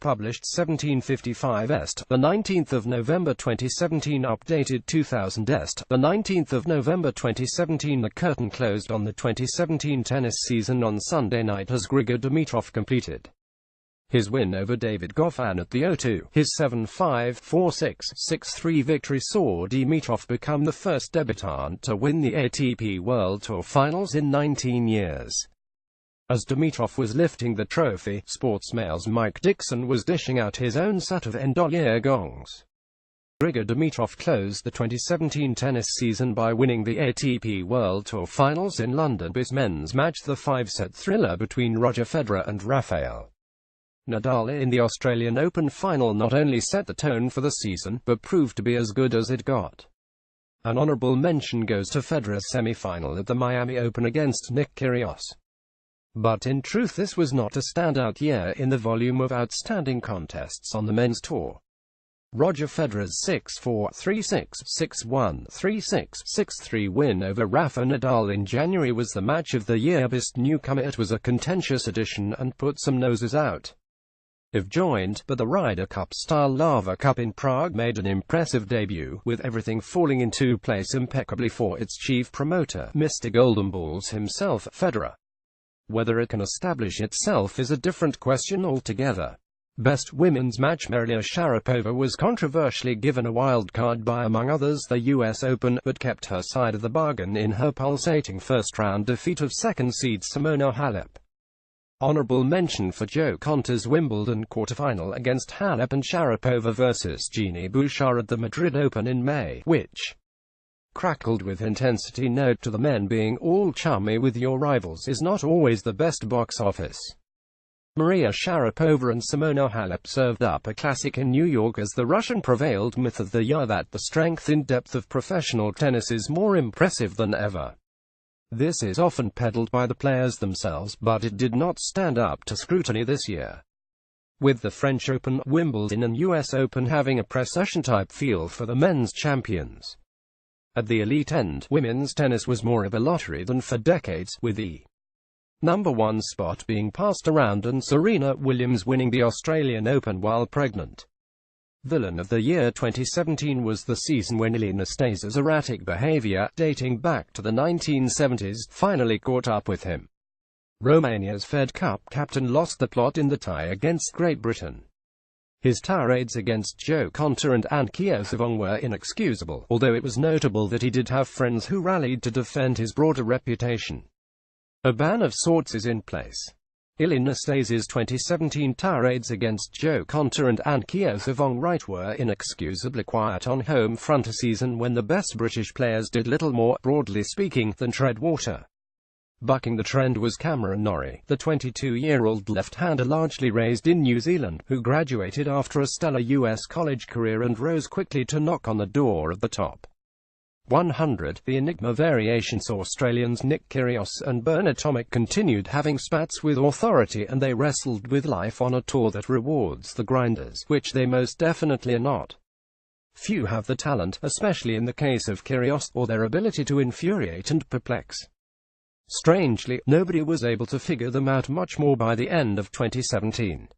published 1755 est, the 19th of November 2017, updated 2000 est, the 19th of November 2017. The curtain closed on the 2017 tennis season on Sunday night as Grigor Dimitrov completed his win over David Goffin at the O2. His 7-5, 4-6, 6-3 victory saw Dimitrov become the first debutant to win the ATP World Tour Finals in 19 years. As Dimitrov was lifting the trophy, Sportsmails Mike Dickson was dishing out his own set of end-of-year gongs. Grigor Dimitrov closed the 2017 tennis season by winning the ATP World Tour Finals in LondonBest men's match, the five-set thriller between Roger Federer and Rafael Nadal in the Australian Open final not only set the tone for the season, but proved to be as good as it got. An honourable mention goes to Federer's semi-final at the Miami Open against Nick Kyrgios. But in truth this was not a standout year in the volume of outstanding contests on the men's tour. Roger Federer's 6-4, 3-6, 6-1, 3-6, 6-3 win over Rafa Nadal in January was the match of the yearBest newcomerIt was a contentious edition and put some noses out if joined, but the Ryder Cup-style Lava Cup in Prague made an impressive debut, with everything falling into place impeccably for its chief promoter, Mr. Golden Balls himself, Federer. Whether it can establish itself is a different question altogether. Best women's match Maria Sharapova was controversially given a wild card by, among others, the US Open, but kept her side of the bargain in her pulsating first-round defeat of second seed Simona Halep. Honourable mention for Jo Konta's Wimbledon quarterfinal against Halep and Sharapova versus Genie Bouchard at the Madrid Open in May, which crackled with intensity. Note to the men, being all chummy with your rivals is not always the best box office. Maria Sharapova and Simona Halep served up a classic in New York as the Russian prevailed. Myth of the year that the strength in depth of professional tennis is more impressive than ever. This is often peddled by the players themselves, but it did not stand up to scrutiny this year. With the French Open, Wimbledon and US Open having a procession-type feel for the men's champions. At the elite end, women's tennis was more of a lottery than for decades, with the number one spot being passed around and Serena Williams winning the Australian Open while pregnant. Villain of the year 2017 was the season when Ilie Nastase's erratic behavior, dating back to the 1970s, finally caught up with him. Romania's Fed Cup captain lost the plot in the tie against Great Britain. His tirades against Jo Konta and Anne Kyrgios were inexcusable, although it was notable that he did have friends who rallied to defend his broader reputation. A ban of sorts is in place. Ilie Nastase's 2017 tirades against Jo Konta and Anne Kyrgios were inexcusably quiet on home front, a season when the best British players did little more, broadly speaking, than tread water. Bucking the trend was Cameron Norrie, the 22-year-old left-hander largely raised in New Zealand, who graduated after a stellar US college career and rose quickly to knock on the door of the top 100. The Enigma variations Australians Nick Kyrgios and Bernard Tomic continued having spats with authority, and they wrestled with life on a tour that rewards the grinders, which they most definitely are not. Few have the talent, especially in the case of Kyrgios, or their ability to infuriate and perplex. Strangely, nobody was able to figure them out much more by the end of 2017.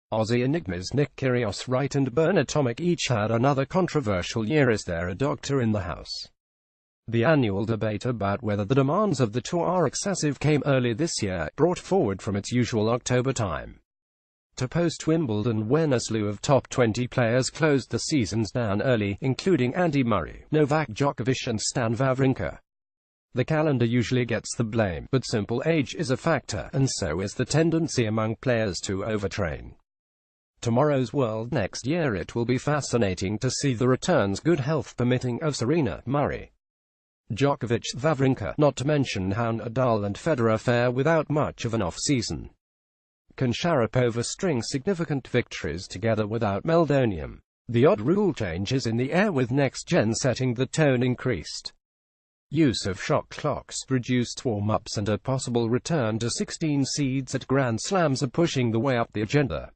Aussie enigmas Nick Kyrgios Wright and Bernard Tomic each had another controversial year. Is there a doctor in the house? The annual debate about whether the demands of the tour are excessive came early this year, brought forward from its usual October time to post-Wimbledon, when a slew of top 20 players closed the seasons down early, including Andy Murray, Novak Djokovic and Stan Wawrinka. The calendar usually gets the blame, but simple age is a factor, and so is the tendency among players to overtrain. Tomorrow's world, next year. It will be fascinating to see the returns, good health permitting, of Serena, Murray, Djokovic, Wawrinka, not to mention how Nadal and Federer fare without much of an off-season. Can Sharapova string significant victories together without meldonium? The odd rule changes in the air, with next-gen setting the tone increased use of shot clocks, reduced warm-ups and a possible return to 16 seeds at Grand Slams are pushing the way up the agenda.